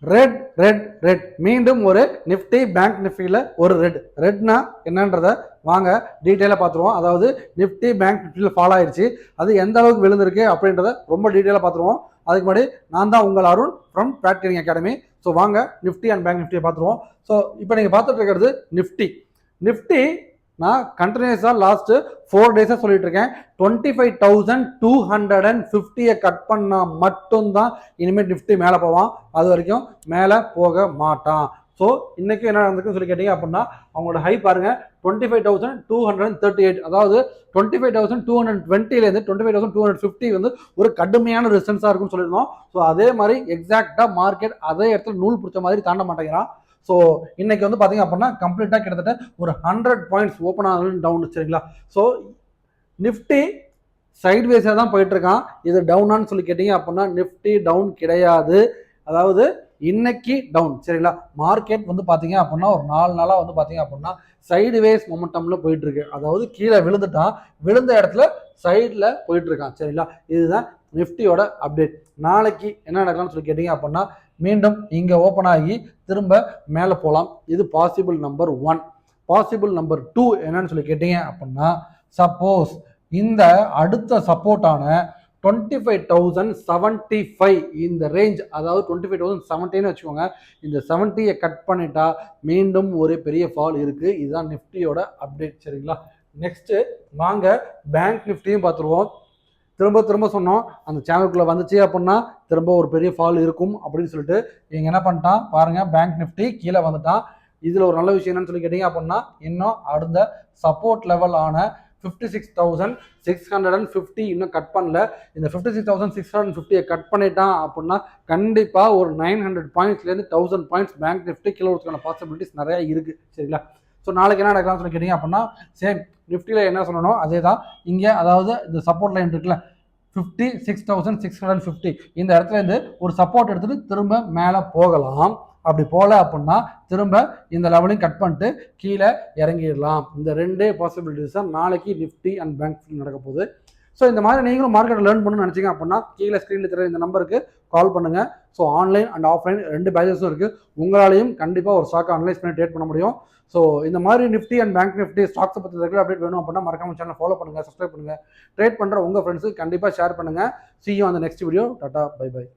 Red red red மீண்டும் ஒரு Nifty bank நிஃப்டியில் ஒரு ரெட்னா என்னன்றதை வாங்க டீட்டெயிலாக பார்த்துருவோம். அதாவது நிஃப்டி பேங்க் நிஃப்டியில் ஃபாலோ ஆயிடுச்சு, அது எந்த அளவுக்கு விழுந்திருக்கு அப்படின்றத ரொம்ப டீட்டெயிலாக பார்த்துருவோம். அதுக்கு முன்னாடி நான் தான் உங்கள் Arun from trade trading academy. So வாங்க நிஃப்டி அண்ட் பேங்க் நிஃப்டியை பார்த்துருவோம். ஸோ இப்போ நீங்கள் பார்த்துட்டு இருக்கிறது நிஃப்டி நான் கண்டினியூஸாக லாஸ்ட்டு 4 டேஸாக சொல்லிட்டு இருக்கேன். 25,250 கட் பண்ணால் மட்டும்தான் இனிமேல் நிஃப்டி மேலே போவான், அது வரைக்கும் மேலே போக மாட்டான். ஸோ இன்னைக்கு என்ன நடந்திருக்குன்னு சொல்லி கேட்டீங்க அப்படின்னா, அவங்களோட ஹை பாருங்க 25,238, அதாவது 25,220லேருந்து 25,250 வந்து ஒரு கடுமையான ரெசிஸ்டன்ஸாக இருக்குன்னு சொல்லியிருந்தோம். ஸோ அதே மாதிரி எக்ஸாக்டாக மார்க்கெட் அதே இடத்துல நூல் பிடிச்ச மாதிரி தாண்ட மாட்டேங்கிறான். ஸோ இன்னைக்கு வந்து பார்த்தீங்க அப்படின்னா கம்ப்ளீட்டாக கிட்டத்தட்ட ஒரு 100 பாயிண்ட்ஸ் ஓப்பன் ஆகுது டவுன், சரிங்களா? ஸோ நிஃப்டி சைட்வேஸாக தான் போயிட்டு இருக்கான். இது டவுனான்னு சொல்லி கேட்டீங்க அப்படின்னா நிஃப்டி டவுன் கிடையாது. அதாவது இன்னைக்கு டவுன், சரிங்களா? மார்க்கெட் வந்து பார்த்தீங்க அப்படின்னா ஒரு 4 நாளாக வந்து பார்த்தீங்க அப்படின்னா சைடுவேஸ் மொமெண்டம்ல போயிட்டு இருக்கு. அதாவது கீழே விழுந்துட்டான், விழுந்த இடத்துல சைடில் போயிட்டு இருக்கான், சரிங்களா? இதுதான் நிஃப்டியோட அப்டேட். நாளைக்கு என்ன நடக்கலாம்னு சொல்லி கேட்டீங்க அப்படின்னா மீண்டும் இங்கே ஓப்பன் ஆகி திரும்ப மேலே போகலாம். இது பாசிபிள் நம்பர் 1. பாசிபிள் நம்பர் 2 என்னன்னு சொல்லி கேட்டீங்க அப்படின்னா, சப்போஸ் இந்த அடுத்த சப்போர்ட்டான 25,075 இந்த ரேஞ்ச், அதாவது 25,070 வச்சுக்கோங்க, இந்த 70 கட் பண்ணிட்டா மீண்டும் ஒரு பெரிய ஃபால் இருக்கு. இதுதான் நிஃப்டியோட அப்டேட், சரிங்களா? நெக்ஸ்ட் வாங்க பேங்க் நிஃப்டியும் பார்த்துருவோம். திரும்ப சொன்னோம், அந்த சேனலுக்குள்ள வந்துச்சு அப்படின்னா திரும்ப ஒரு பெரிய ஃபால் இருக்கும் அப்படின்னு சொல்லிட்டு இவங்க என்ன பண்ணிட்டான் பாருங்க, பேங்க் நிஃப்டி கீழே வந்துட்டான். இதுல ஒரு நல்ல விஷயம் என்னன்னு சொல்லி கேட்டீங்க அப்படின்னா, இன்னும் அடுத்த சப்போர்ட் லெவல் ஆன 56,650 இன்னும் கட் பண்ணல. இந்த 56,650 கட் பண்ணிட்டான் அப்படின்னா கண்டிப்பா ஒரு 900 பாயிண்ட்ஸ்லேருந்து 1000 பாயிண்ட்ஸ் பேங்க் நிஃப்டி கீழே வரதுக்கான பாசிபிலிட்டிஸ் நிறைய இருக்கு, சரிங்களா? ஸோ நாளைக்கு என்ன நடக்கலாம்னு சொல்லி கேட்டீங்க அப்படின்னா சேம் நிஃப்டியில் என்ன சொல்லணும் அதே தான். இங்கே அதாவது இந்த சப்போர்ட் லைன் இருக்குல்ல 56,650, இந்த இடத்துல இருந்து ஒரு சப்போர்ட் எடுத்துட்டு திரும்ப மேலே போகலாம். அப்படி போகல அப்படின்னா திரும்ப இந்த லெவலையும் கட் பண்ணிட்டு கீழே இறங்கிடலாம். இந்த 2 பாசிபிலிட்டிஸ் தான் நாளைக்கு நிஃப்டி அண்ட் பேங்க் நடக்க போகுது. ஸோ இந்த மாதிரி நீங்களும் மார்க்கெட்டை லேர்ன் பண்ணணும்னு நினச்சிங்க அப்படின்னா கீழே ஸ்க்ரீனில் தெரிய இந்த நம்பருக்கு கால் பண்ணுங்கள். ஸோ ஆன்லைன் அண்ட் ஆஃப்லைன் 2 பேச்சஸும் இருக்குது. உங்களாலையும் கண்டிப்பாக ஒரு ஸ்டாக்கை அனலைஸ் பண்ணி ட்ரேட் பண்ண முடியும். ஸோ இந்த மாதிரி நிஃப்டி அண்ட் பேங்க் நிஃப்டி ஸ்டாக்ஸை பற்றி ரெகுலர் அப்டேட் வேணும் அப்படின்னா மறக்காம சேனல் ஃபாலோ பண்ணுங்கள், சப்ஸ்கிரைப் பண்ணுங்கள். ட்ரேட் பண்ணுற உங்கள் ஃப்ரெண்ட்ஸுக்கு கண்டிப்பாக ஷேர் பண்ணுங்கள். See you on the next video. Tata, bye bye.